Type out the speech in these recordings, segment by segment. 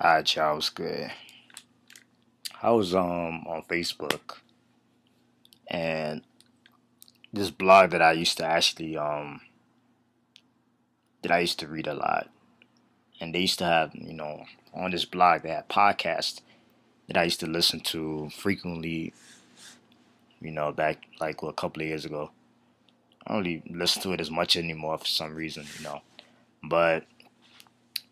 Alright, y'all, was good. I was on Facebook and this blog that I used to actually that I used to read a lot, and they used to have on this blog they had podcasts that I used to listen to frequently. Back like a couple of years ago. I don't really listen to it as much anymore for some reason. But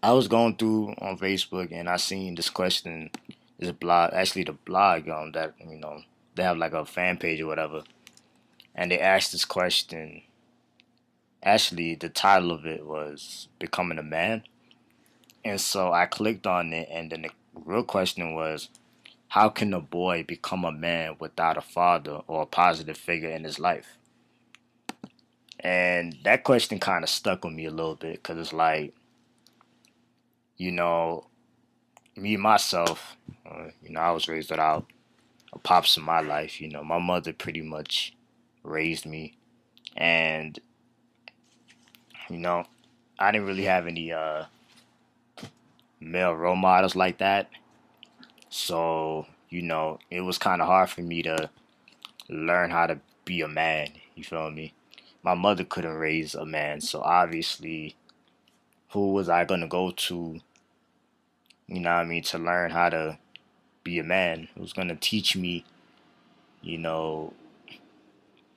I was going through on Facebook and I seen this question, this blog, actually the blog that they have like a fan page or whatever, and they asked this question. Actually, the title of it was Becoming a Man. And so I clicked on it, and then the real question was, how can a boy become a man without a father or a positive figure in his life? And that question kind of stuck with me a little bit because it's like, you know, me myself, I was raised without a pops in my life. My mother pretty much raised me, and you know, I didn't really have any male role models like that. So, it was kind of hard for me to learn how to be a man. You feel me? My mother couldn't raise a man, so obviously, who was I gonna go to? To learn how to be a man, who's gonna teach me, you know,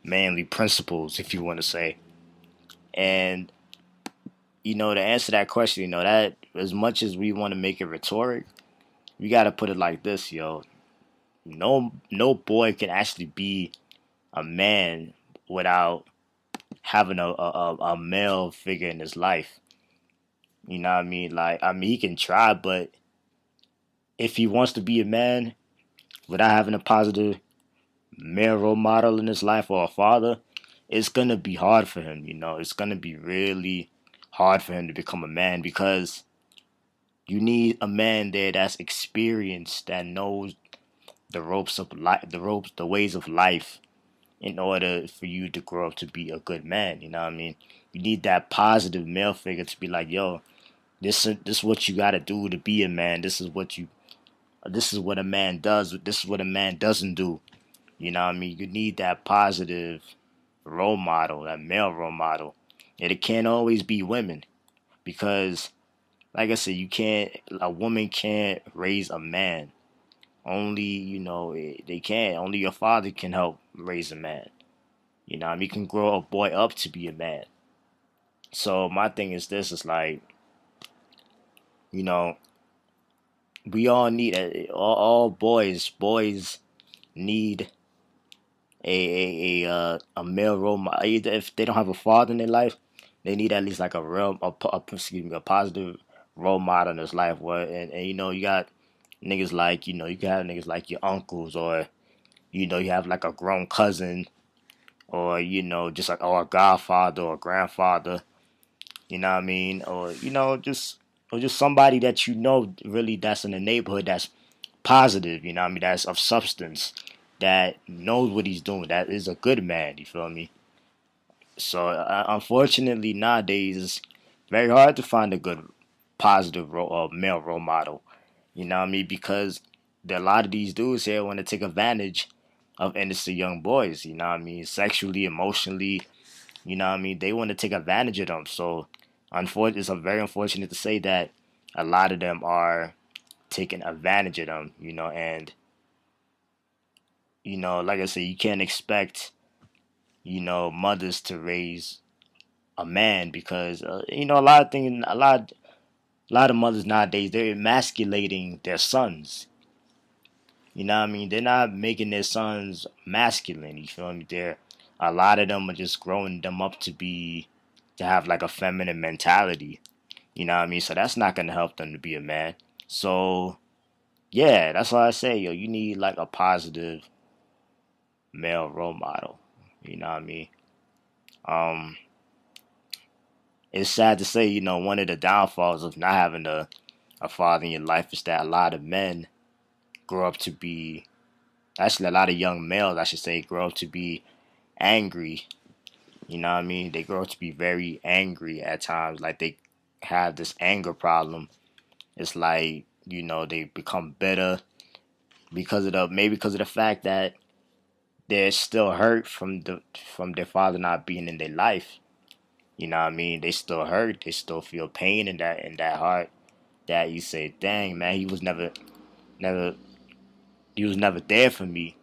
manly principles, if you want to say. And to answer that question, that as much as we want to make it rhetoric, we gotta put it like this, yo. No boy can actually be a man without having a male figure in his life. You know what I mean? Like, I mean, he can try, but if he wants to be a man without having a positive male role model in his life or a father, it's gonna be hard for him. It's gonna be really hard for him to become a man because you need a man there that's experienced, that knows the ropes of life, the ways of life, in order for you to grow up to be a good man. You know what I mean? You need that positive male figure to be like, yo, this is what you got to do to be a man. This is what a man does. This is what a man doesn't do. You know what I mean? You need that positive role model, that male role model. And it can't always be women because, like I said, a woman can't raise a man. Only, they can't. Only your father can help raise a man. I mean, you can grow a boy up to be a man. So my thing is this: is like, you know, we all need all boys need a male role model. Either if they don't have a father in their life, they need at least like a positive role model in his life. Where and you got niggas like you can have niggas like your uncles, or you have like a grown cousin, or just like or a godfather or a grandfather. You know what I mean? Or just somebody that really that's in the neighborhood that's positive. You know what I mean? That's of substance, that knows what he's doing. That is a good man. You feel me? So unfortunately nowadays it's very hard to find a good positive male role model. You know what I mean? Because a lot of these dudes here want to take advantage of innocent young boys. You know what I mean? Sexually, emotionally. You know what I mean? They want to take advantage of them. So it's a very unfortunate to say that a lot of them are taking advantage of them. And like I said, you can't expect mothers to raise a man because a lot of things, a lot of mothers nowadays they're emasculating their sons. You know what I mean? They're not making their sons masculine. You feel me? A lot of them are just growing them up to have like a feminine mentality. You know what I mean? So that's not gonna help them to be a man. So yeah, that's why I say, yo, you need like a positive male role model. You know what I mean? Um, it's sad to say, one of the downfalls of not having a father in your life is that a lot of men grow up to be, actually, a lot of young males, I should say, grow up to be angry. You know what I mean? They grow up to be very angry at times. Like they have this anger problem. It's like, they become bitter because of the maybe because of the fact that they're still hurt from their father not being in their life. You know what I mean? They still hurt. They still feel pain in that heart that you say, dang man, never he was never there for me.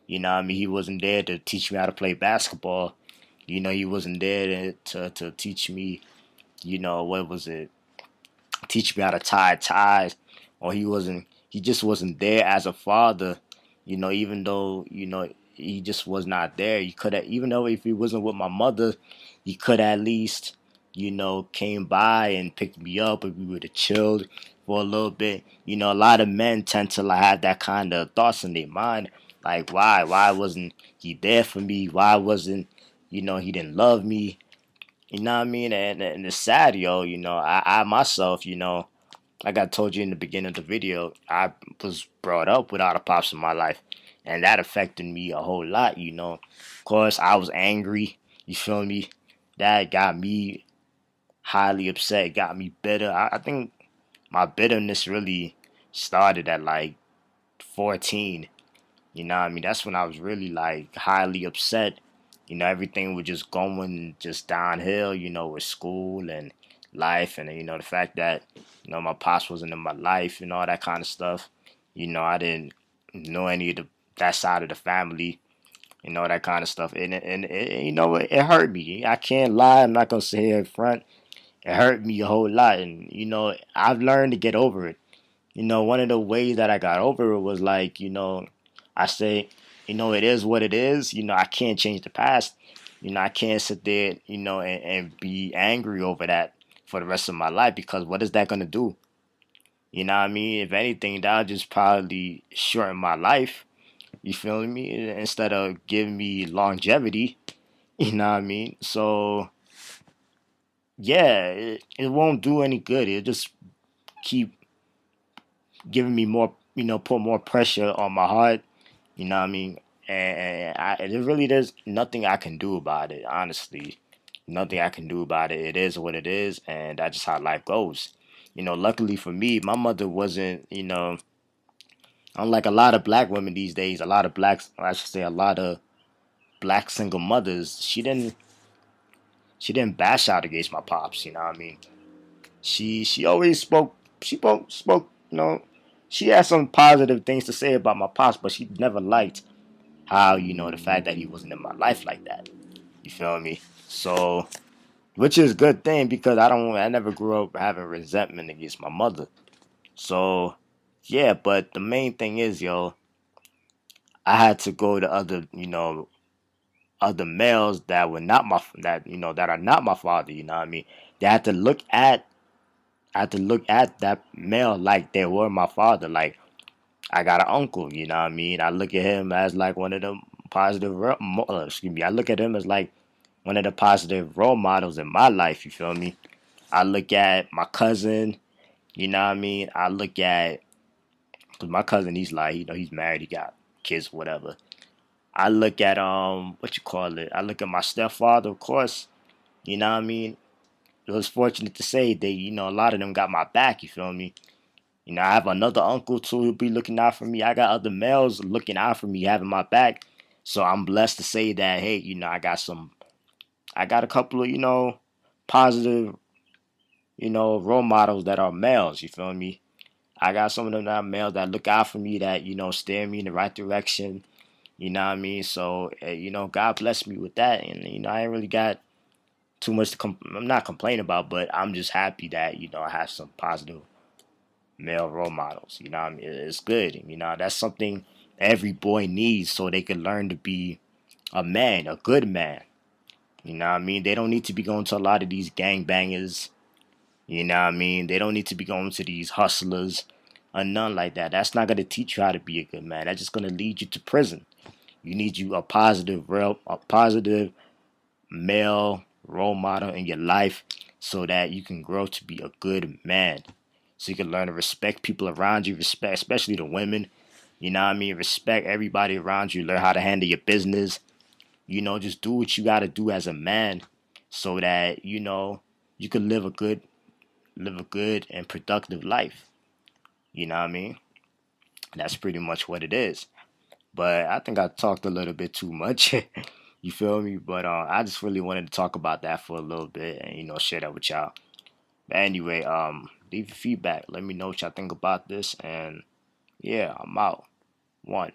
You know what I mean? He wasn't there to teach me how to play basketball. He wasn't there to teach me, what was it? Teach me how to tie ties. Or he just wasn't there as a father, even though, he just was not there. He could have, even though if he wasn't with my mother, he could at least, came by and picked me up if we would have chilled for a little bit. A lot of men tend to like have that kind of thoughts in their mind. Like, why wasn't he there for me? Why wasn't, he didn't love me? You know what I mean? And it's sad, yo. I myself, like I told you in the beginning of the video, I was brought up without a pops in my life, and that affected me a whole lot. Of course, I was angry. You feel me? That got me highly upset. Got me bitter. I think my bitterness really started at like 14. You know what I mean? That's when I was really like highly upset. Everything was just going just downhill, with school and life and the fact that, my pops wasn't in my life and all that kind of stuff. I didn't know any of that side of the family and all that kind of stuff. And it hurt me. I can't lie. I'm not gonna sit here in front. It hurt me a whole lot. And, I've learned to get over it. One of the ways that I got over it was like, I say, it is what it is. I can't change the past. I can't sit there, and be angry over that for the rest of my life because what is that gonna do? You know what I mean? If anything, that'll just probably shorten my life. You feel me? Instead of giving me longevity. You know what I mean? So yeah, it won't do any good. It'll just keep giving me more, put more pressure on my heart. You know what I mean? There's nothing I can do about it, honestly. Nothing I can do about it. It is what it is, and that's just how life goes. Luckily for me, my mother wasn't, unlike a lot of black women these days, a lot of blacks, I should say, a lot of black single mothers, she didn't bash out against my pops. You know what I mean? She always spoke. She had some positive things to say about my pops, but she never liked how the fact that he wasn't in my life like that. You feel me? So, which is a good thing because I never grew up having resentment against my mother. So, yeah, but the main thing is, yo, I had to go to other males that were not that are not my father. You know what I mean? They had to look at I had to look at that male like they were my father. Like I got an uncle. You know what I mean? I look at him as like one of the excuse me. I look at him as like one of the positive role models in my life. You feel me? I look at my cousin. You know what I mean? I look at because my cousin, he's like, he's married, he got kids, whatever. I look at what you call it? I look at my stepfather, of course. You know what I mean? It was fortunate to say that a lot of them got my back. You feel me? I have another uncle too who'll be looking out for me. I got other males looking out for me, having my back. So I'm blessed to say that, hey, I got a couple of, positive, role models that are males. You feel me? I got some of them that are males that look out for me, that steer me in the right direction. You know what I mean? So God bless me with that, and I ain't really got too much to I'm not complaining about, but I'm just happy that I have some positive male role models. You know what I mean? It's good. That's something every boy needs so they can learn to be a man, a good man. You know what I mean? They don't need to be going to a lot of these gangbangers. You know what I mean? They don't need to be going to these hustlers or none like that. That's not gonna teach you how to be a good man. That's just gonna lead you to prison. You need a positive male role model in your life so that you can grow to be a good man. So you can learn to respect people around you, respect especially the women. You know what I mean? Respect everybody around you. Learn how to handle your business. Just do what you gotta do as a man so that, you can live a good and productive life. You know what I mean? That's pretty much what it is. But I think I talked a little bit too much. You feel me? But I just really wanted to talk about that for a little bit and share that with y'all. But anyway, leave your feedback. Let me know what y'all think about this. And yeah, I'm out. One.